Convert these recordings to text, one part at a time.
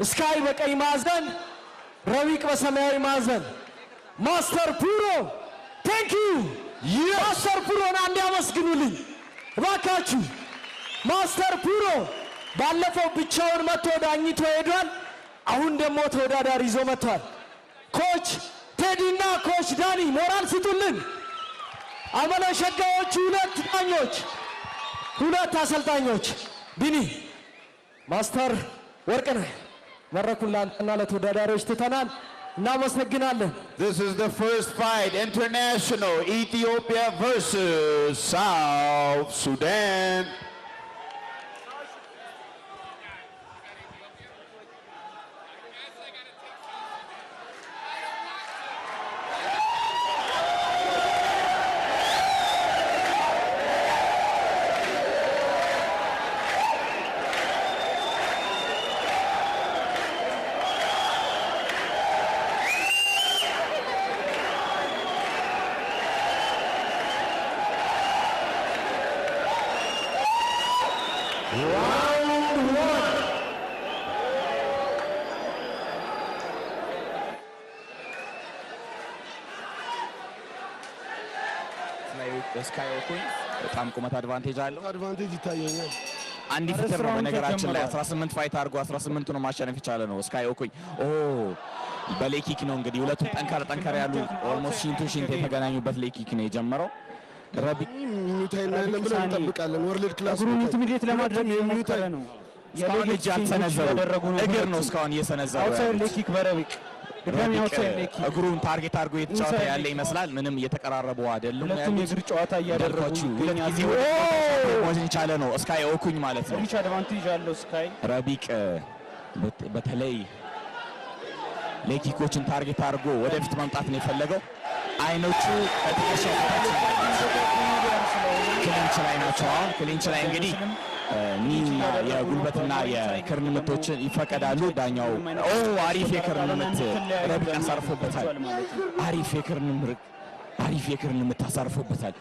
ስካይ በቀይ ማዕዘን፣ ረቢቅ በሰማያዊ ማዕዘን። ማስተር ፑሮ ቴንክ ዩ ማስተር ፑሮን አንድ ያመስግኑልኝ እባካችሁ። ማስተር ፑሮ ባለፈው ብቻውን መጥቶ ዳኝቶ ሄዷል። አሁን ደግሞ ተወዳዳሪ ይዞ መጥቷል። ኮች ቴዲና ኮች ዳኒ ሞራል ስጡልን። አመለሸጋዎቹ ሁለት ዳኞች፣ ሁለት አሰልጣኞች ቢኒ ማስተር ወርቅነህ መረኩን ላንተና ለተወዳዳሪዎች ትተናል። እናመሰግናለን። This is the first fight, international Ethiopia versus South Sudan. ስካይ ኦኩኝ በጣም ቁመት አድቫንቴጅ አለው። አድቫንቴጅ ይታየኛል። አንድ ፊትር ነው በነገራችን ላይ 18 ፋይት አድርጎ 18ቱን ማሸነፍ ይቻለ ነው ስካይ ኦኩኝ። በሌኪክ ነው እንግዲህ ሁለቱም ጠንከር ያሉ ኦልሞስት ሺንቱ ሺንት የተገናኙበት ሌኪክ ነው የጀመረው። ረቢቅ ሚታይና ለምን እንጠብቃለን? ወርልድ ክላስ እግሩን ኢንቲሚዴት ለማድረግ የሞከረ ነው። እስካሁን እጅ አልሰነዘሩ እግር ነው እስካሁን እየሰነዘሩ አውትሳይድ ሌኪክ በረቢቅ ድጋሚ አውትሳይድ ሌኪክ እግሩን ታርጌት አድርጎ የተጫወተ ያለ ይመስላል። ምንም እየተቀራረቡ አይደለም። ሁለቱም የእግር ጨዋታ እያደረጉ ይገኛሉ። ወዝን ቻለ ነው ስካይ ኦኩኝ ማለት ነው። ሪች አድቫንቴጅ አለው ስካይ። ረቢቅ በተለይ ሌኪኮችን ታርጌት አድርጎ ወደፊት መምጣት ነው የፈለገው። አይኖቹ ከትከሻው ክሊንች ላይ ናቸው። አሁን ክሊንች ላይ እንግዲህ ኒና የጉልበትና የክርን ምቶችን ይፈቀዳሉ። ዳኛው አሪፍ የክርን ምት ረቢቅ አሳርፎበታል። አሪፍ የክርን ምት አሳርፎበታል።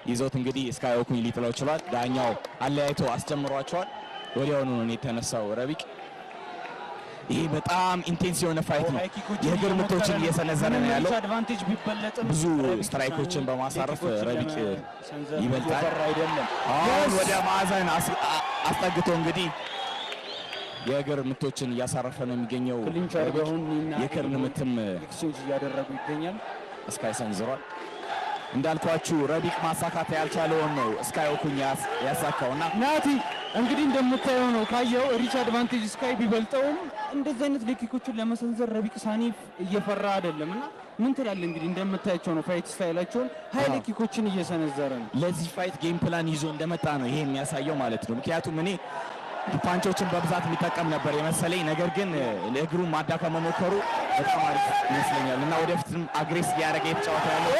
ይዞት እንግዲህ ስካይ ኦኩኝ ሊጥለው ችሏል። ዳኛው አለያይቶ አስጀምሯቸዋል። ወዲያውኑ ነው የተነሳው ረቢቅ። ይሄ በጣም ኢንቴንስ የሆነ ፋይት ነው። የእግር ምቶችን እየሰነዘረ ነው ያለው። ብዙ ስትራይኮችን በማሳረፍ ረቢቅ ይበልጣል። አሁን ወደ ማዕዘን አስጠግቶ እንግዲህ የእግር ምቶችን እያሳረፈ ነው የሚገኘው። የክርን ምትም እያደረጉ ይገኛል። ስካይ ሰንዝሯል። እንዳልኳችሁ ረቢቅ ማሳካት ያልቻለውን ነው ስካይ ኦኩኝ ያሳካውና ናቲ እንግዲህ እንደምታየው ነው ካየው ሪች አድቫንቴጅ ስካይ ቢበልጠውም እንደዚህ አይነት ሌኪኮችን ለመሰንዘር ረቢቅ ሳኒ እየፈራ አይደለምና ምን ትላለህ? እንግዲህ እንደምታያቸው ነው ፋይት ስታይላቸውን ሃይ ሌኪኮችን እየሰነዘረ ነው። ለዚህ ፋይት ጌም ፕላን ይዞ እንደመጣ ነው ይሄ የሚያሳየው ማለት ነው። ምክንያቱም እኔ ፓንቾችን በብዛት የሚጠቀም ነበር የመሰለኝ፣ ነገር ግን እግሩን ማዳከም መሞከሩ በጣም አሪፍ ይመስለኛል እና ወደፊትም አግሬስ እያደረገ የተጫወተ ያለው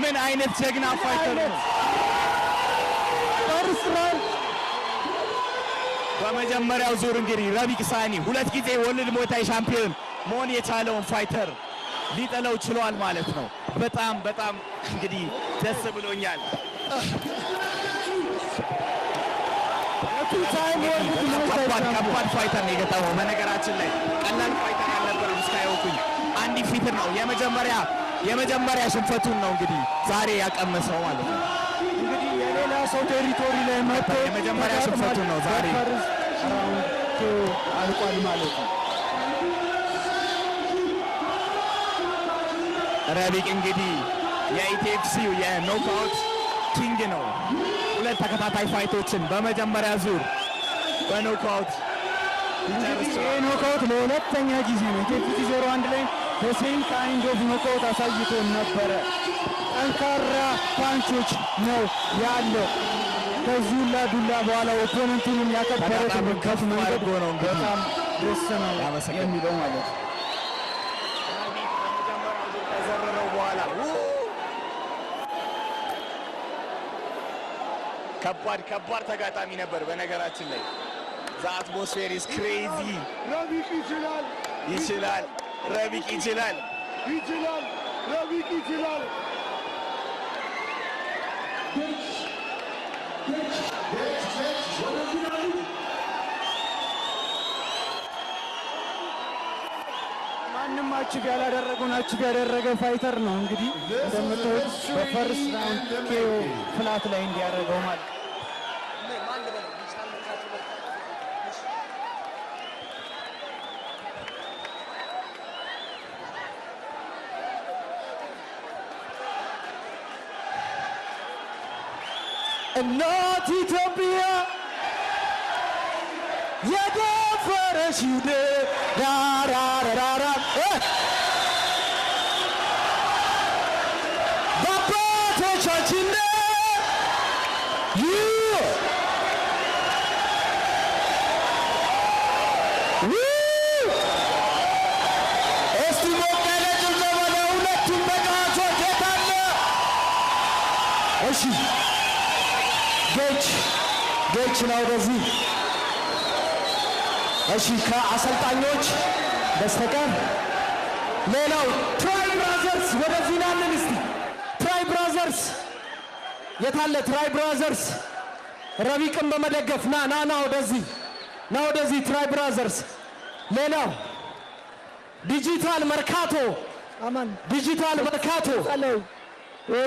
ምን አይነት ጀግና ፋይተር ነው! በመጀመሪያው ዙር እንግዲህ ረቢቅ ሳኒ ሁለት ጊዜ ወርልድ ሙዋይ ሻምፒዮን መሆን የቻለውን ፋይተር ሊጠለው ችሏል ማለት ነው። በጣም እንግዲህ ደስ ብሎኛል። ከባድ ፋይተር ነው የገጠመው። በነገራችን ላይ ቀላል ፋይተር ያልነበረው ስካይ ኦኩኝ አንድ ፊትር ነው። የመጀመሪያ ሽንፈቱን ነው እንግዲህ ዛሬ ያቀመሰው ማለት ነው። እንግዲህ የሌላ ሰው ቴሪቶሪ ላይ መጥቶ የመጀመሪያ ሽንፈቱን ነው ዛሬ አልቋል ማለት ነው። ረቢቅ እንግዲህ የኢቲኤፍሲው የኖክአውት ኪንግ ነው። ሁለት ተከታታይ ፋይቶችን በመጀመሪያ ዙር በኖክአውት ኖክአውት ለሁለተኛ ጊዜ ነው። ኢቲኤፍሲ 01 ላይ በሴም ካይንድ ኦፍ ኖክአውት አሳይቶ ነበረ። ጠንካራ ፓንቾች ነው ያለው። ከዚህ ሁላ ዱላ በኋላ ኦፖነንቱን ያከበረበት መንገድ ነው በጣም ደስ ነው የሚለው ማለት ነው። ከባድ ተጋጣሚ ነበር በነገራችን ላይ። The atmosphere is crazy. ረቢቅ ይችላል። ረቢቅ ይችላል። ረቢቅ ይችላል። ማንም አችብ ያላደረገውን አችብ ያደረገ ፋይተር ነው። እንግዲህ እንደምታዩት በፈርስት ራውንድ ኬኦ ፍላት ላይ እንዲያደርገው ማለት እናት ኢትዮጵያ የደፈረሽ ዳራራራ በአባቶቻችን እስቲ ሞቅ ያለ ጭብጨባ ለሁለቱም ተጫዋቾች የት አለ? እሺ ጌች ነው ወደዚህ። እሺ ከአሰልጣኞች በስተቀር ሌላው ትራይ ብራዘርስ ወደዚህ ናለን። እስቲ ትራይ ብራዘርስ የታለ? ትራይ ብራዘርስ ረቢቅን በመደገፍ ና ወደዚህ ትራይ ብራዘርስ። ሌላው ዲጂታል መርካቶ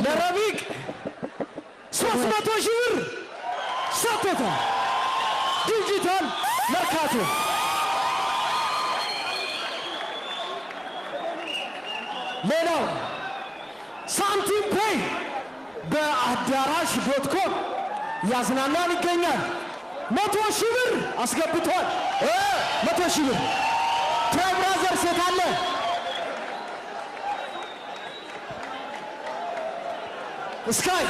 ለረቢቅ 300 ሺህ ብር ሰጥቶታል። ዲጂታል መርካቶ ሌላው ሳንቲም ፔይ በአዳራሽ .com ያዝናናን ይገኛል። 100 ሺህ ብር አስገብቷል። 100 ሺህ ብር ትራይ ብራዘርስ የታለ? ስካይ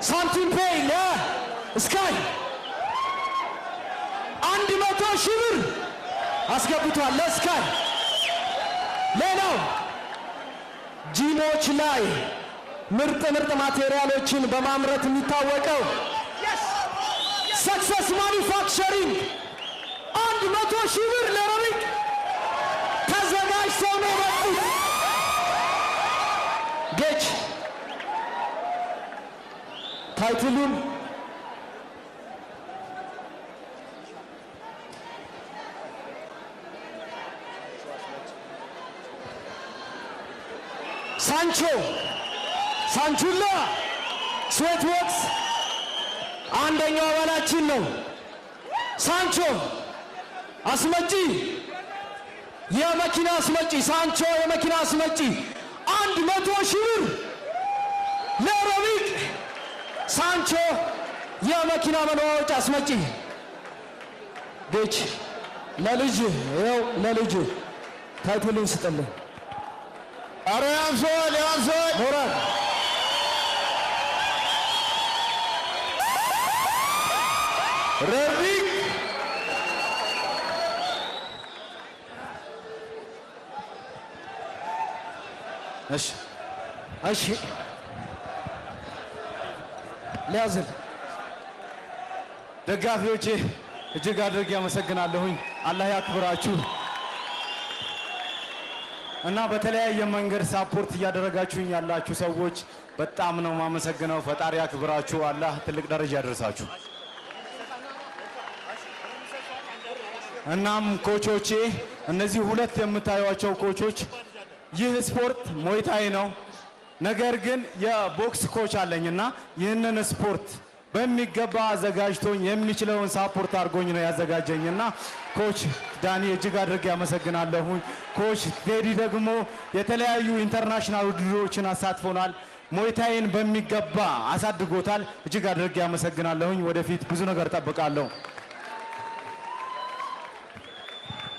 ሳንቲም ፔይ ለስካይ 100 ሺህ ብር አስገብቷል ለስካይ። ሌላው ጂሞች ላይ ምርጥ ማቴሪያሎችን በማምረት የሚታወቀው ሰክሰስ ማኒፋክቸሪንግ 100 ሺህ ብር ለረቢቅ ተዘጋጅተው ነው የመጡት። ጌች ታይትሉን ሳንቹላ ስዌት ወክስ አንደኛው አባላችን ነው። ሳንቾ አስመጪ የመኪና አስመጪ ሳንቾ የመኪና አስመጪ 100 ሺህ ብር ለረቢቅ ሳንቾ የመኪና መለዋወጫ አስመጪ። ጌች ለልጅ ታይትሉን ስጥልን። ኧረ ያንሰዋል ሞራል ረቢቅ እሺ ሊያዝል ደጋፊዎቼ እጅግ አድርጌ አመሰግናለሁኝ። አላህ ያክብራችሁ እና በተለያየ መንገድ ሳፖርት እያደረጋችሁኝ ያላችሁ ሰዎች በጣም ነው ማመሰግነው። ፈጣሪ ያክብራችሁ። አላህ ትልቅ ደረጃ ያደርሳችሁ። እናም ኮቾቼ እነዚህ ሁለት የምታዩቸው ኮቾች ይህ ስፖርት ሞይታይ ነው። ነገር ግን የቦክስ ኮች አለኝና ይህንን ስፖርት በሚገባ አዘጋጅቶኝ የሚችለውን ሳፖርት አድርጎኝ ነው ያዘጋጀኝና ኮች ዳኒ እጅግ አድርጌ ያመሰግናለሁኝ። ኮች ቴዲ ደግሞ የተለያዩ ኢንተርናሽናል ውድድሮችን አሳትፎናል። ሞይታይን በሚገባ አሳድጎታል። እጅግ አድርጌ ያመሰግናለሁኝ። ወደፊት ብዙ ነገር ጠብቃለሁ።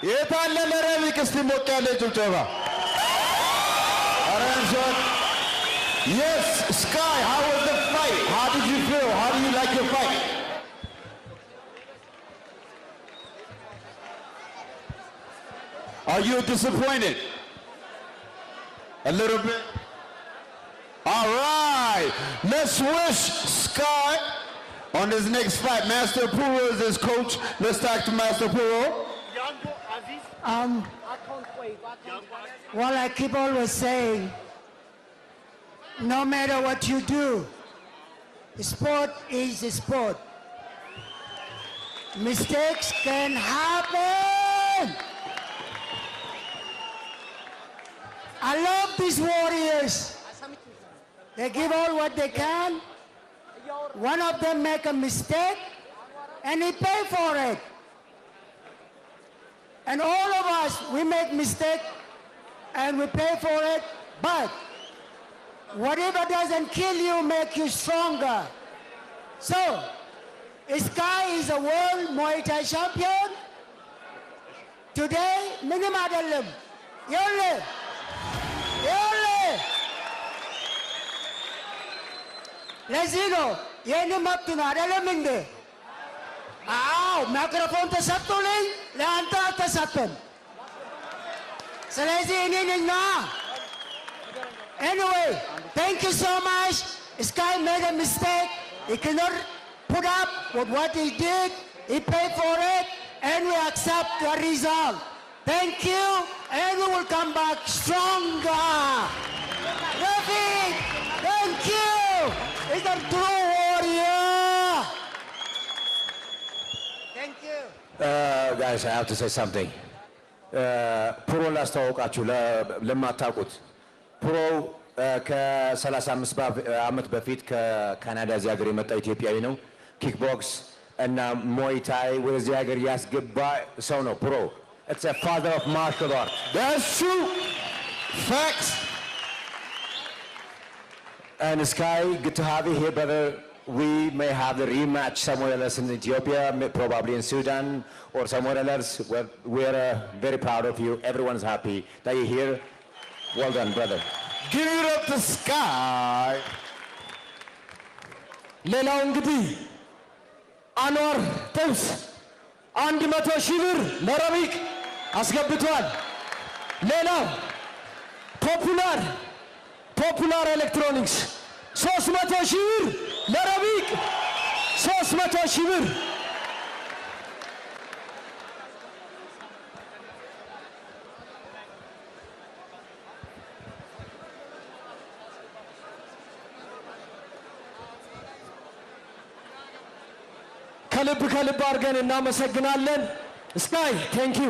የታለ ለረቢቅ እስቲ ሞቅ ያለ ጭብጨባ። Yes, Sky, how was the fight? How did you feel? How do you like your fight? Are you disappointed? A little bit. All right. Let's wish Sky on his next fight. Master Puro is his coach. Let's talk to Master Puro. Well, I keep always saying, no matter what you do, sport is a sport. Mistakes can happen. I love these warriors. They give all what they can. One of them make a mistake and he pay for it. And all of us, we make mistake and we pay for it. But whatever doesn't kill you make you stronger. So, Sky is a world Muay Thai champion. Today, minimadalum. Yolle. Yolle. Lazino, yeni maptuna dalaminde. Microphone tasatuling, leanta tasatun. Salazini na. Anyway, thank you so much. Sky made a mistake. He cannot put up with what he did. He paid for it, and we accept the result. Thank you, and we will come back stronger. Rafiq, thank you. He's a true warrior. Thank you. Guys, I have to say something. Puro ላስተዋውቃችሁ ለማታውቁት ፕሮ ከ35 ዓመት በፊት ከካናዳ እዚህ ሀገር የመጣ ኢትዮጵያዊ ነው። ኪክቦክስ እና ሞይታይ ወደዚህ ሀገር ያስገባ ሰው ነው ፕሮ። It's a father of martial art. That's true. Facts. And Sky, good to have you here, brother. We may have the rematch somewhere else in Ethiopia, probably in Sudan or somewhere else. We're very proud of you. Everyone's happy that you're here. Well done, brother. Give it up to Sky. ሌላው እንግዲህ አንዋር ጥብስ 100,000 ብር ለረቢቅ አስገብቷል። ሌላው ፖፑላር ኤሌክትሮኒክስ 300,000 ብር ለረቢቅ 300,000 ብር። ከልብ አድርገን እናመሰግናለን። ስካይ ቴንክ ዩ